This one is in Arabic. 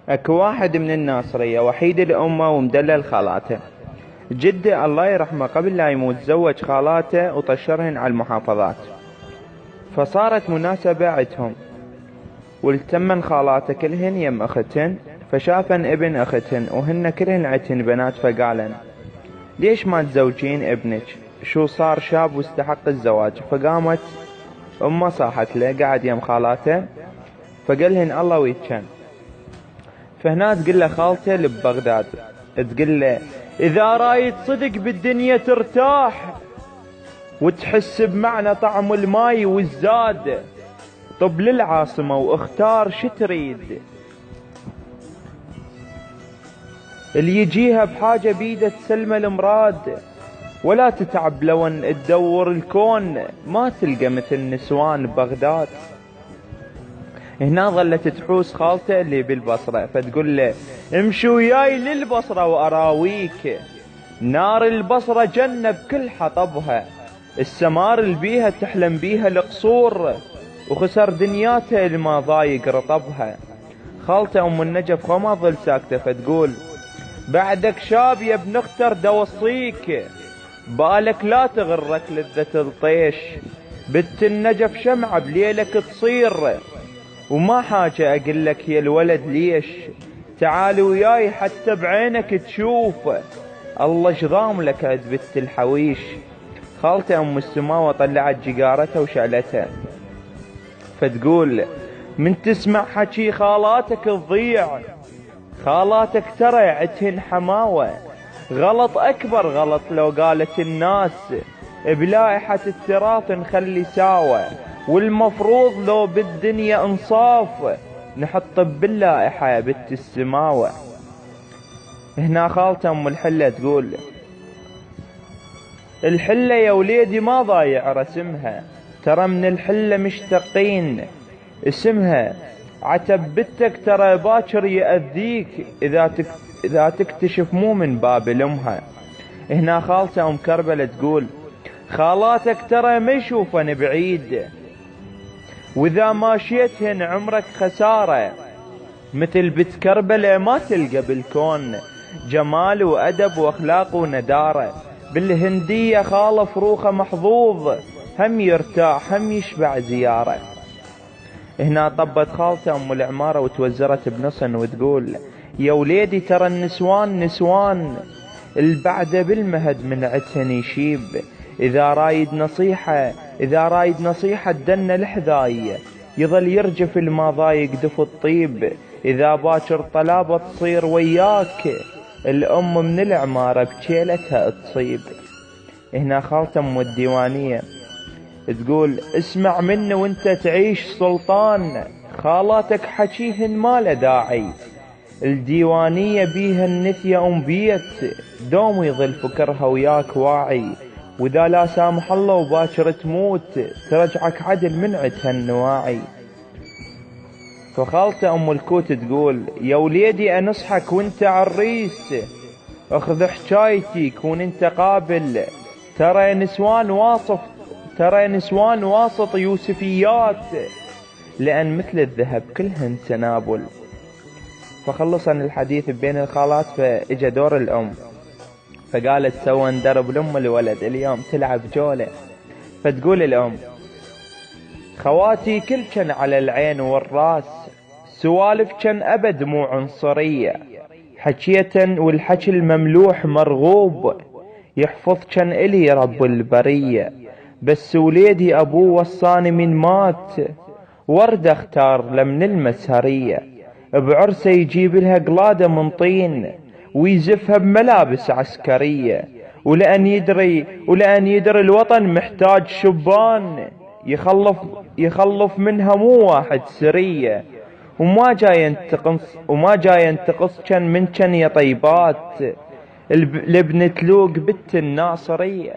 اكو واحد من الناصرية وحيد الأمة ومدلل خالاته. جده الله يرحمه قبل لا يموت زوج خالاته وطشرهن على المحافظات، فصارت مناسبة عدهم والتمن خالاته كلهن يم اختهن، فشافن ابن اختهن وهن كلهن عدهن بنات، فقالن ليش ما تزوجين ابنك؟ شو صار شاب واستحق الزواج؟ فقامت امه صاحت له قاعد يم خالاته فقالهن الله ويتشن. فهنا تقول له خالته لبغداد تقول له اذا رايد صدق بالدنيا ترتاح وتحس بمعنى طعم الماي والزاد، طب للعاصمة واختار شو تريد، اللي يجيها بحاجة بيده تسلم المراد، ولا تتعب لو ان تدور الكون ما تلقى مثل نسوان بغداد. هنا ظلت تحوس خالته اللي بالبصرة فتقول له امشي وياي للبصرة واراويك، نار البصرة جنة بكل حطبها، السمار اللي بيها تحلم بيها القصور، وخسر دنياتها اللي ما ضايق رطبها. خالته ام النجف وما ظل ساكتة فتقول بعدك شاب يا ابن اختر دوصيك، بالك لا تغرك لذة الطيش، بنت النجف شمعة بليلك تصير، وما حاجة اقلك يا الولد ليش، تعال وياي حتى بعينك تشوف، الله شضام لك عد بنت الحويش. خالته ام السماوة طلعت جيجارتها وشعلتها فتقول من تسمع حكي خالاتك تضيع، خالاتك ترى عدهن حماوة، غلط اكبر غلط لو قالت الناس بلائحة التراث نخلي ساوى، والمفروض لو بالدنيا انصاف نحط باللائحة يا بنت السماوة. هنا خالته ام الحلة تقول الحلة يا وليدي ما ضايع رسمها، ترى من الحلة مشتقين اسمها، عتب بنتك ترى باكر يأذيك إذا تكتشف مو من باب لأمها. هنا خالته أم كربلة تقول خالاتك ترى ما يشوفن بعيد، وإذا ماشيتهن عمرك خسارة، مثل بنت كربلة ما تلقى بالكون، جمال وأدب وأخلاق وندارة، بالهندية خالة فروخة محظوظ، هم يرتاح هم يشبع زيارة. هنا طبت خالته ام العمارة وتوزرت بنصن وتقول يا وليدي ترى النسوان نسوان، البعدة بالمهد من عدهن يشيب، اذا رايد نصيحة دنا الحذاية، يظل يرجف الما ضايق دف الطيب، اذا باكر طلابة تصير وياك، الام من العمارة بجيلتها تصيب. هنا خالته ام الديوانية تقول اسمع مني وانت تعيش سلطان، خالاتك حكيهن ما له داعي، الديوانية بيها النثية ام بيت، دوم يظل فكرها وياك واعي، واذا لا سامح الله وباكر تموت ترجعك عدل من عدها النواعي. فخالته ام الكوت تقول يا وليدي انصحك وانت عريس، اخذ حجايتي كون انت قابل، ترى نسوان واسط يوسفيات، لأن مثل الذهب كلهن تنابل. فخلصن الحديث بين الخالات فاجا دور الأم، فقالت سوى درب لأم الولد اليوم تلعب جولة. فتقول الأم خواتي كل كان على العين والراس، سوالف كان أبد مو عنصرية، حكية والحكي المملوح مرغوب، يحفظ كان إلي رب البرية، بس وليدي أبوه وصاني من مات، ورد اختار لمن المسهرية، بعرسه يجيب لها قلادة من طين، ويزفها بملابس عسكرية، ولأن يدري الوطن محتاج شبان، يخلف منها مو واحد سرية، وما جاي ينتقص كان من كان يا طيبات، الابن تلوق بنت الناصرية.